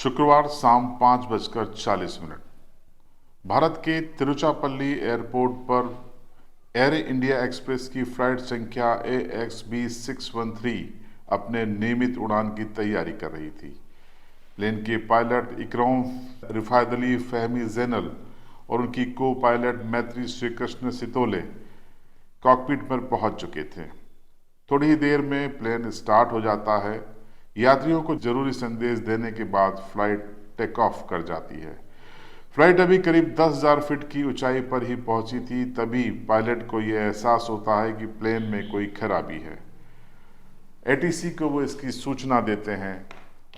शुक्रवार शाम 5:40 भारत के तिरुचिरापल्ली एयरपोर्ट पर एयर इंडिया एक्सप्रेस की फ्लाइट संख्या AXB613 अपने नियमित उड़ान की तैयारी कर रही थी। प्लेन के पायलट इकराम रिफात अली फहमी जैनल और उनकी को पायलट मैत्री श्रीकृष्ण सितोले कॉकपिट पर पहुंच चुके थे। थोड़ी ही देर में प्लेन स्टार्ट हो जाता है। यात्रियों को जरूरी संदेश देने के बाद फ्लाइट टेक ऑफ कर जाती है। फ्लाइट अभी करीब 10,000 फीट की ऊंचाई पर ही पहुंची थी, तभी पायलट को यह एहसास होता है कि प्लेन में कोई खराबी है। एटीसी को वो इसकी सूचना देते हैं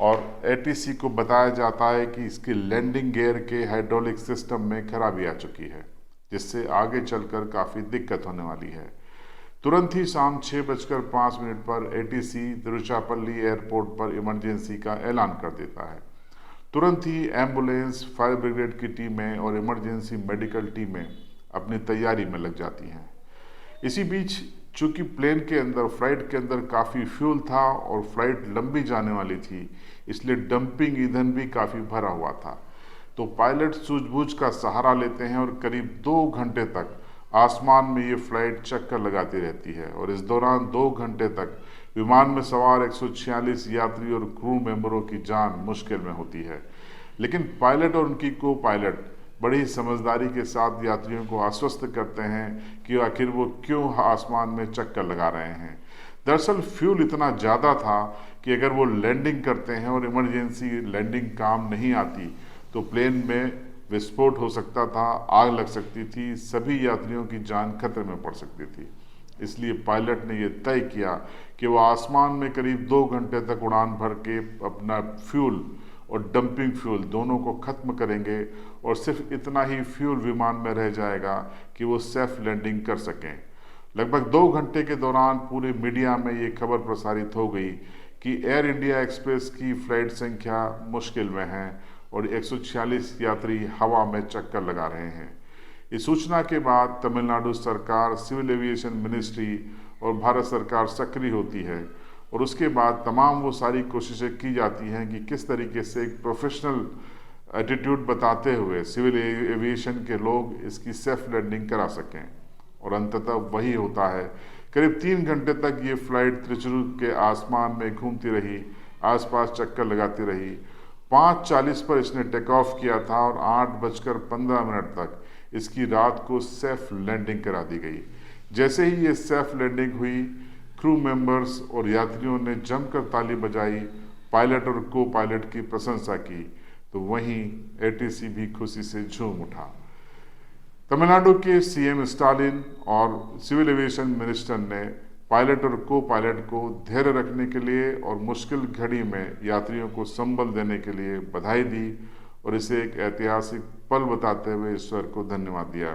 और एटीसी को बताया जाता है कि इसके लैंडिंग गियर के हाइड्रोलिक सिस्टम में खराबी आ चुकी है, जिससे आगे चलकर काफ़ी दिक्कत होने वाली है। तुरंत ही शाम 6:05 पर एटीसी तिरुचिरापल्ली एयरपोर्ट पर इमरजेंसी का ऐलान कर देता है। तुरंत ही एम्बुलेंस, फायर ब्रिगेड की टीमें और इमरजेंसी मेडिकल टीमें अपनी तैयारी में लग जाती हैं। इसी बीच चूंकि प्लेन के अंदर, फ्लाइट के अंदर काफ़ी फ्यूल था और फ्लाइट लंबी जाने वाली थी, इसलिए डंपिंग ईंधन भी काफ़ी भरा हुआ था। तो पायलट सूझबूझ का सहारा लेते हैं और करीब 2 घंटे तक आसमान में ये फ्लाइट चक्कर लगाती रहती है और इस दौरान 2 घंटे तक विमान में सवार 146 यात्री और क्रू मेंबरों की जान मुश्किल में होती है। लेकिन पायलट और उनकी को पायलट बड़ी समझदारी के साथ यात्रियों को आश्वस्त करते हैं कि आखिर वो क्यों आसमान में चक्कर लगा रहे हैं। दरअसल फ्यूल इतना ज़्यादा था कि अगर वो लैंडिंग करते हैं और इमरजेंसी लैंडिंग काम नहीं आती तो प्लेन में विस्फोट हो सकता था, आग लग सकती थी, सभी यात्रियों की जान खतरे में पड़ सकती थी। इसलिए पायलट ने यह तय किया कि वो आसमान में करीब 2 घंटे तक उड़ान भर के अपना फ्यूल और डंपिंग फ्यूल दोनों को खत्म करेंगे और सिर्फ इतना ही फ्यूल विमान में रह जाएगा कि वो सेफ लैंडिंग कर सकें। लगभग 2 घंटे के दौरान पूरे मीडिया में ये खबर प्रसारित हो गई कि एयर इंडिया एक्सप्रेस की फ्लाइट संख्या मुश्किल में है और 146 यात्री हवा में चक्कर लगा रहे हैं। इस सूचना के बाद तमिलनाडु सरकार, सिविल एविएशन मिनिस्ट्री और भारत सरकार सक्रिय होती है और उसके बाद तमाम वो सारी कोशिशें की जाती हैं कि किस तरीके से एक प्रोफेशनल एटीट्यूड बताते हुए सिविल एविएशन के लोग इसकी सेफ लैंडिंग करा सकें और अंततः वही होता है। करीब 3 घंटे तक ये फ्लाइट त्रिचुर के आसमान में घूमती रही, आसपास चक्कर लगाती रही। 5:40 पर इसने टेक ऑफ किया था और 8:15 तक इसकी रात को सेफ लैंडिंग करा दी गई। जैसे ही ये सेफ लैंडिंग हुई, क्रू मेंबर्स और यात्रियों ने जमकर ताली बजाई, पायलट और को पायलट की प्रशंसा की, तो वहीं एटीसी भी खुशी से झूम उठा। तमिलनाडु के सीएम स्टालिन और सिविल एविएशन मिनिस्टर ने पायलट और को पायलट को धैर्य रखने के लिए और मुश्किल घड़ी में यात्रियों को संबल देने के लिए बधाई दी और इसे एक ऐतिहासिक पल बताते हुए ईश्वर को धन्यवाद दिया।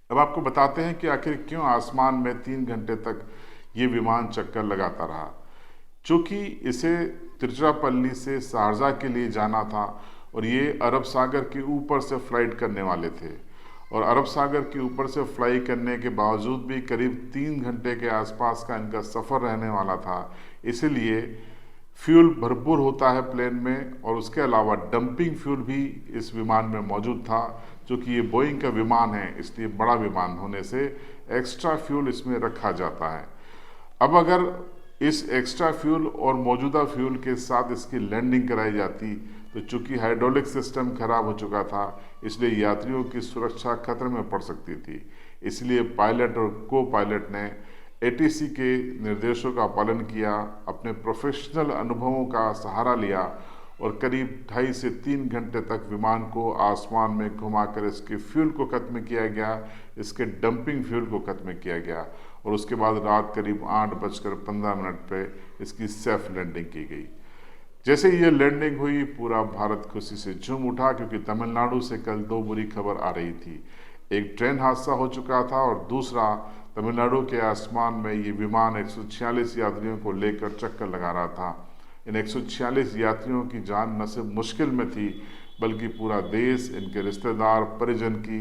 अब आपको बताते हैं कि आखिर क्यों आसमान में 3 घंटे तक ये विमान चक्कर लगाता रहा। चूंकि इसे तिरुचिरापल्ली से शारजाह के लिए जाना था और ये अरब सागर के ऊपर से फ्लाइट करने वाले थे और अरब सागर के ऊपर से फ्लाई करने के बावजूद भी करीब 3 घंटे के आसपास का इनका सफ़र रहने वाला था। इसीलिए फ्यूल भरपूर होता है प्लेन में और उसके अलावा डंपिंग फ्यूल भी इस विमान में मौजूद था। चूँकि ये बोइंग का विमान है, इसलिए बड़ा विमान होने से एक्स्ट्रा फ्यूल इसमें रखा जाता है। अब अगर इस एक्स्ट्रा फ्यूल और मौजूदा फ्यूल के साथ इसकी लैंडिंग कराई जाती तो चूंकि हाइड्रोलिक सिस्टम खराब हो चुका था, इसलिए यात्रियों की सुरक्षा खतरे में पड़ सकती थी। इसलिए पायलट और को पायलट ने एटीसी के निर्देशों का पालन किया, अपने प्रोफेशनल अनुभवों का सहारा लिया और करीब 2.5 से 3 घंटे तक विमान को आसमान में घुमाकर इसके फ्यूल को खत्म किया गया, इसके डंपिंग फ्यूल को खत्म किया गया और उसके बाद रात करीब 8:15 पे इसकी सेफ लैंडिंग की गई। जैसे ये लैंडिंग हुई, पूरा भारत खुशी से झूम उठा क्योंकि तमिलनाडु से कल 2 बुरी खबर आ रही थी। एक ट्रेन हादसा हो चुका था और दूसरा तमिलनाडु के आसमान में ये विमान 146 यात्रियों को लेकर चक्कर लगा रहा था। इन 146 यात्रियों की जान न सिर्फ मुश्किल में थी, बल्कि पूरा देश, इनके रिश्तेदार, परिजन की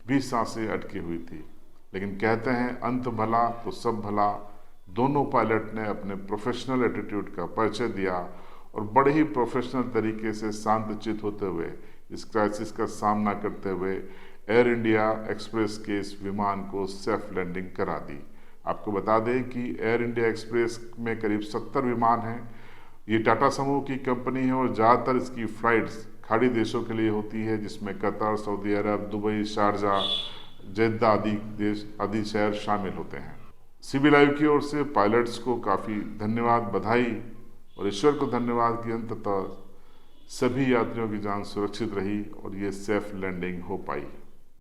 भी सांसें अटकी हुई थी। लेकिन कहते हैं अंत भला तो सब भला। दोनों पायलट ने अपने प्रोफेशनल एटीट्यूड का परिचय दिया और बड़े ही प्रोफेशनल तरीके से शांतचित्त होते हुए इस क्राइसिस का सामना करते हुए एयर इंडिया एक्सप्रेस के इस विमान को सेफ लैंडिंग करा दी। आपको बता दें कि एयर इंडिया एक्सप्रेस में करीब 70 विमान हैं। ये टाटा समूह की कंपनी है और ज़्यादातर इसकी फ्लाइट्स खाड़ी देशों के लिए होती है, जिसमें कतर, सऊदी अरब, दुबई, शारजा, जेद्दा आदि शहर शामिल होते हैं। सीबी लाइव की ओर से पायलट्स को काफ़ी धन्यवाद, बधाई और ईश्वर को धन्यवाद कि अंततः सभी यात्रियों की जान सुरक्षित रही और ये सेफ लैंडिंग हो पाई।